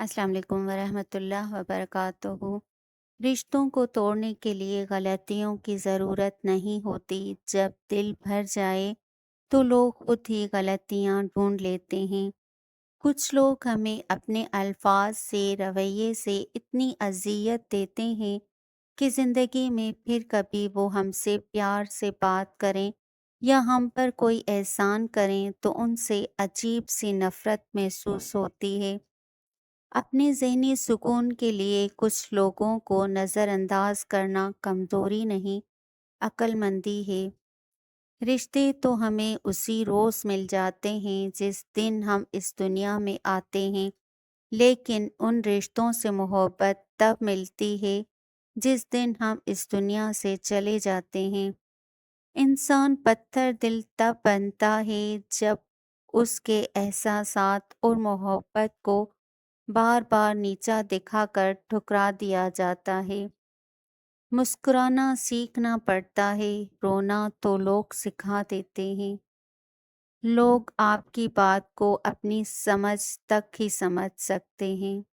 السلام علیکم ورحمۃ اللہ وبرکاتہ۔ رشتوں کو توڑنے کے لیے غلطیوں کی ضرورت نہیں ہوتی۔ جب دل بھر جائے تو لوگ خود ہی غلطیاں ڈھونڈ لیتے ہیں۔ کچھ لوگ ہمیں اپنے الفاظ سے، رویے سے اتنی اذیت دیتے ہیں کہ زندگی میں پھر کبھی وہ ہم سے پیار سے بات کریں یا ہم پر کوئی احسان کریں تو ان سے عجیب سی نفرت محسوس ہوتی ہے۔ اپنے ذہنی سکون کے لیے کچھ لوگوں کو نظر انداز کرنا کمزوری نہیں، عقل مندی ہے۔ رشتے تو ہمیں اسی روز مل جاتے ہیں جس دن ہم اس دنیا میں آتے ہیں، لیکن ان رشتوں سے محبت تب ملتی ہے جس دن ہم اس دنیا سے چلے جاتے ہیں۔ انسان پتھر دل تب بنتا ہے جب اس کے احساسات اور محبت کو بار بار نیچا دکھا کر ٹھکرا دیا جاتا ہے۔ مسکرانا سیکھنا پڑتا ہے، رونا تو لوگ سکھا دیتے ہیں۔ لوگ آپ کی بات کو اپنی سمجھ تک ہی سمجھ سکتے ہیں۔